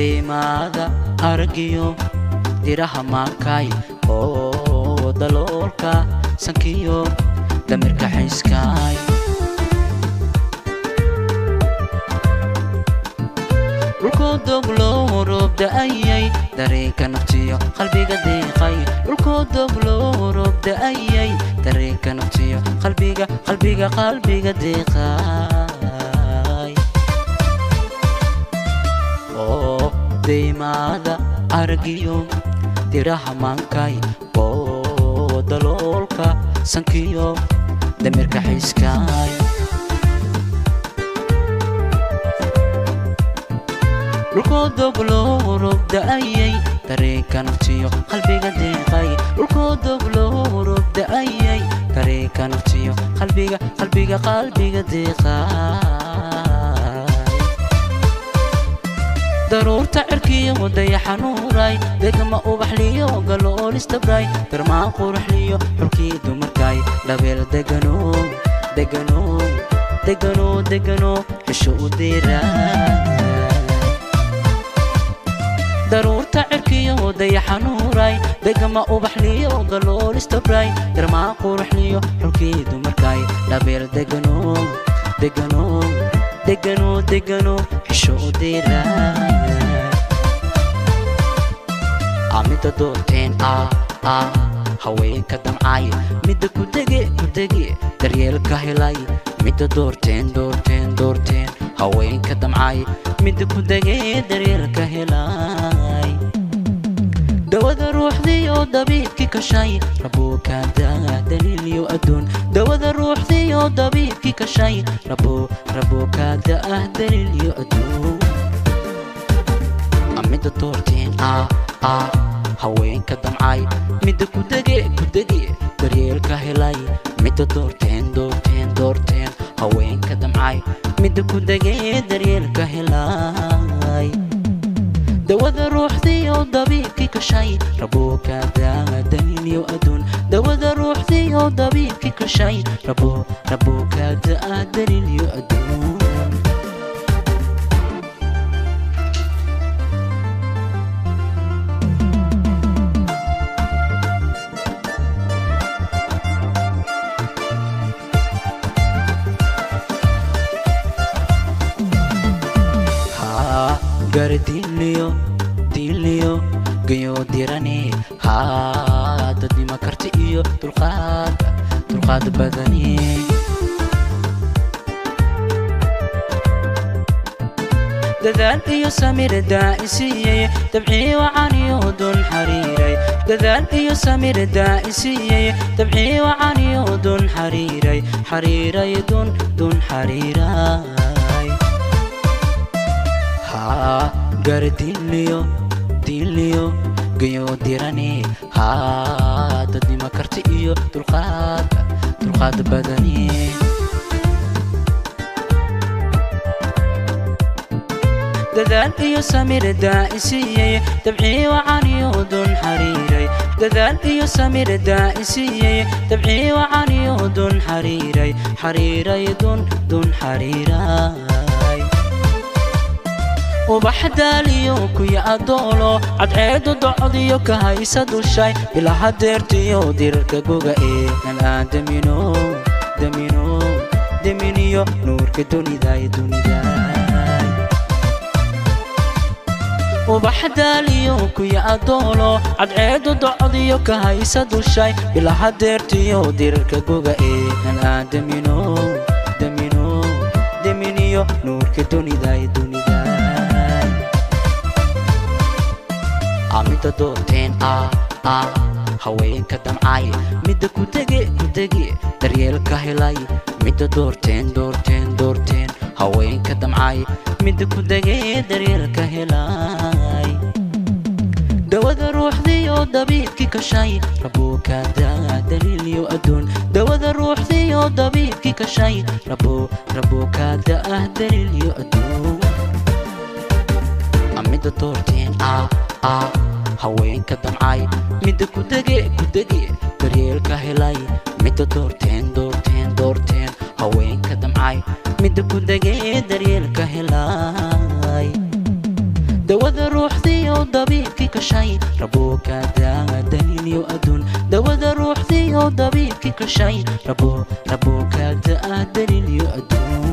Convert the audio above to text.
deemaada argiyo diraha maankay oo daloolka sankiyo damirka xiiskay dhulko doglo roob da'ayay dareenka naftiyo qalbiga deeqay dhulko doglo roob da'ayay dareenka naftiyo qalbiga deeqay oo deemaada argiyo diraha maankay oo daloolka sankiyo damirka xiiskay dhulko doglo roob da'ayay dareenka naftiyo qalbiga deeqay dhulko doglo roob da'ayay dareenka naftiyo qalbiga deeqay daruurta cirkiyo dayaxa nuuray degma ubaxliyo galool istabray darmaan qurxliyo xulkii dumarkay labeel degano xisho u diiray daruurta cirkiyo dayaxa nuuray degma ubaxliyo galool istabray darmaan qurxliyo xulkii dumarkay labeel degano xisho u diiray amida doorteen haweenka damcay midda ku dege daryeelka helay midda doorteen haweenka damcay midda ku dege daryeelka helay dawada ruuxdiyo dabiibki kashay rabuka daliilyo aduun dawada ruuxdiyo dabiibki kashay rabuka daliilyo aduun amida doorteen haweenka damcay midda ku dege daryeelka helay midda doorteen haweenka damcay midda ku dege daryeelka helay dawada ruuxdiyo dabiibki kashay rabuka daliilyo aduun dawada ruuxdiyo dabiibki kashay rabuka daliilyo aduun gardiliyo gayo dirane dadnimo karti iyo dulqaad badani dadaal iyo samir daa'isiyay dabciyo caniyo dun xariiray dadaal iyo samir daa'isiyay dabciyo caniyo dun xariiray dun xariiray gardiliyo gayo dirane dadnimo karti iyo dulqaad badani dadaal iyo samir daa'isiyay dabciyo caniyo dun xariiray dadaal iyo samir daa'isiyay dabciyo caniyo dun xariiray dun xariiray ubaxdaaliyo kuya adoolo cadceedu docdiyo ka haysa dushay ilaa hadeertiyo dirarka goga nan daminiyo nuurka duniday ubaxdaaliyo kuya adoolo cadceedu docdiyo ka haysa dushay ilaa hadeertiyo dirarka goga nan daminiyo nuurka duniday amida doorteen haweenka damcay midda ku dege daryeelka helay midda doorteen haweenka damcay midda ku dege daryeelka helay dawada ruuxdiyo dabiibki kashay rabuka daliilyo aduun dawada ruuxdiyo dabiibki kashay rabuka daliilyo aduun amida doorteen haweenka damcay midda ku dege daryeelka helay midda doorteen haweenka damcay midda ku dege daryeelka helay دواذا روح ذي وضبيبك كشي ربوك دا دليل يؤدون دواذا روح ذي وضبيبك كشي ربوك دا دليل يؤدون